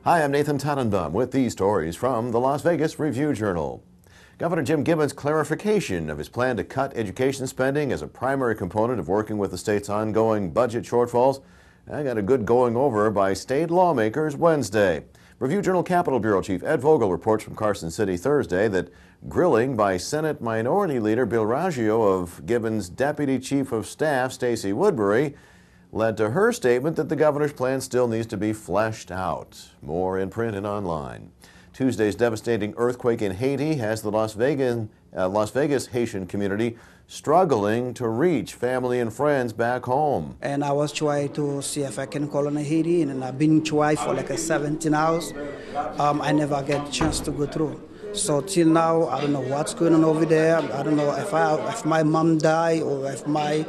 Hi, I'm Nathan Tannenbaum with these stories from the Las Vegas Review-Journal. Governor Jim Gibbons' clarification of his plan to cut education spending as a primary component of working with the state's ongoing budget shortfalls got a good going over by state lawmakers Wednesday. Review-Journal Capitol Bureau Chief Ed Vogel reports from Carson City Thursday that grilling by Senate Minority Leader Bill Raggio of Gibbons' Deputy Chief of Staff Stacey Woodbury led to her statement that the governor's plan still needs to be fleshed out. More in print and online. Tuesday's devastating earthquake in Haiti has the Las Vegas Haitian community struggling to reach family and friends back home. And I was trying to see if I can call on Haiti, and I've been trying for like 17 hours. I never get a chance to go through. So till now, I don't know what's going on over there. I don't know if my mom died or if my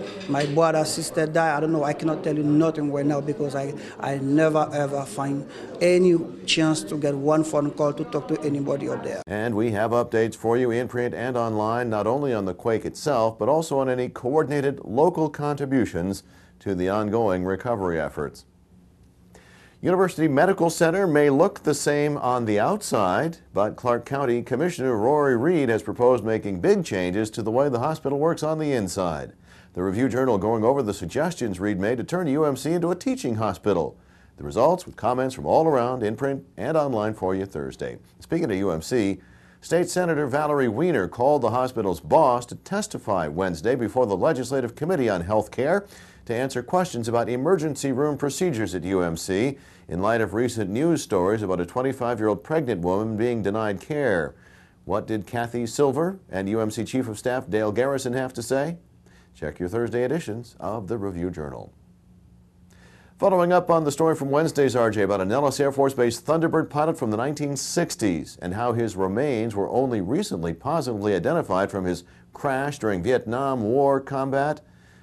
brother, sister died. I don't know. I cannot tell you nothing right now because I never ever find any chance to get one phone call to talk to anybody up there. And we have updates for you in print and online, not only on the quake itself, but also on any coordinated local contributions to the ongoing recovery efforts. University Medical Center may look the same on the outside, but Clark County Commissioner Rory Reed has proposed making big changes to the way the hospital works on the inside. The Review-Journal going over the suggestions Reed made to turn UMC into a teaching hospital. The results with comments from all around, in print and online for you Thursday. Speaking of UMC, State Senator Valerie Weiner called the hospital's boss to testify Wednesday before the Legislative Committee on Health Care to answer questions about emergency room procedures at UMC in light of recent news stories about a 25-year-old pregnant woman being denied care. What did Kathy Silver and UMC Chief of Staff Dale Garrison have to say? Check your Thursday editions of the Review-Journal. Following up on the story from Wednesday's RJ about a Nellis Air Force Base Thunderbird pilot from the 1960s and how his remains were only recently positively identified from his crash during Vietnam War combat,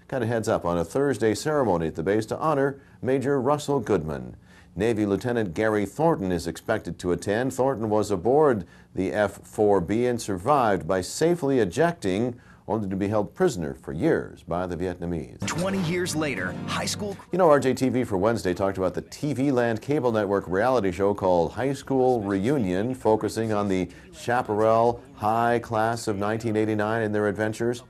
got a heads up on a Thursday ceremony at the base to honor Major Russell Goodman. Navy Lieutenant Gary Thornton is expected to attend. Thornton was aboard the F-4B and survived by safely ejecting, only to be held prisoner for years by the Vietnamese. 20 years later, high school... You know, RJtv for Wednesday talked about the TV Land cable network reality show called High School Reunion, focusing on the Chaparral High class of 1989 and their adventures.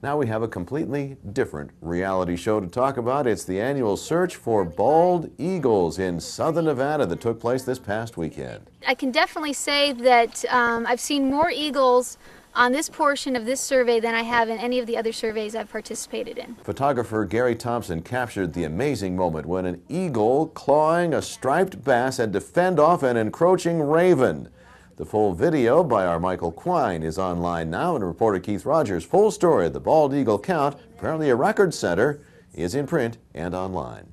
Now we have a completely different reality show to talk about. It's the annual search for bald eagles in southern Nevada that took place this past weekend. I can definitely say that I've seen more eagles on this portion of this survey than I have in any of the other surveys I've participated in. Photographer Gary Thompson captured the amazing moment when an eagle clawing a striped bass had to fend off an encroaching raven. The full video by our Michael Quine is online now, and reporter Keith Rogers' full story of the bald eagle count, apparently a record setter, is in print and online.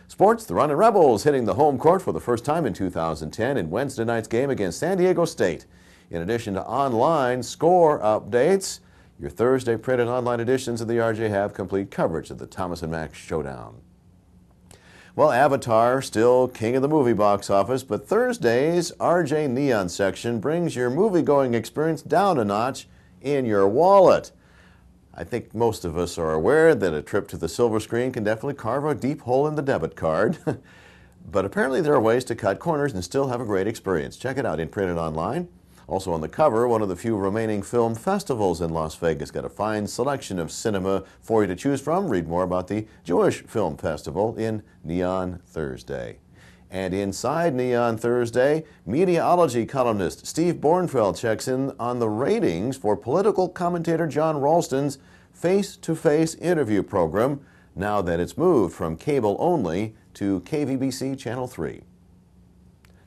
Sports, the Runnin' Rebels hitting the home court for the first time in 2010 in Wednesday night's game against San Diego State. In addition to online score updates, your Thursday print and online editions of the RJ have complete coverage of the Thomas and Mack Showdown. Well, Avatar still king of the movie box office, but Thursday's RJ Neon section brings your movie-going experience down a notch in your wallet. I think most of us are aware that a trip to the silver screen can definitely carve a deep hole in the debit card. But apparently there are ways to cut corners and still have a great experience. Check it out in print and online. Also on the cover, one of the few remaining film festivals in Las Vegas. Got a fine selection of cinema for you to choose from. Read more about the Jewish Film Festival in Neon Thursday. And inside Neon Thursday, Mediaology columnist Steve Bornfeld checks in on the ratings for political commentator John Ralston's face-to-face interview program, now that it's moved from cable only to KVBC Channel 3.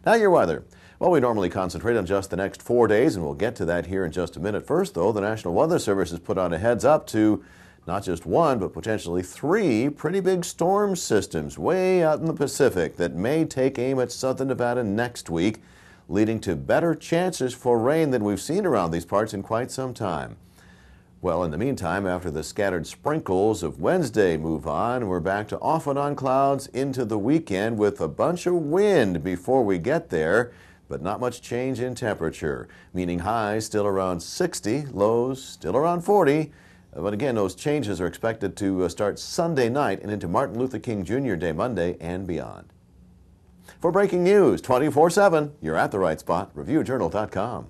Now your weather. Well, we normally concentrate on just the next 4 days, and we'll get to that here in just a minute. First, though, the National Weather Service has put out a heads up to not just one, but potentially 3 pretty big storm systems way out in the Pacific that may take aim at southern Nevada next week, leading to better chances for rain than we've seen around these parts in quite some time. Well, in the meantime, after the scattered sprinkles of Wednesday move on, we're back to off and on clouds into the weekend with a bunch of wind before we get there. But not much change in temperature, meaning highs still around 60, lows still around 40. But again, those changes are expected to start Sunday night and into Martin Luther King Jr. Day Monday and beyond. For breaking news 24/7, you're at the right spot, reviewjournal.com.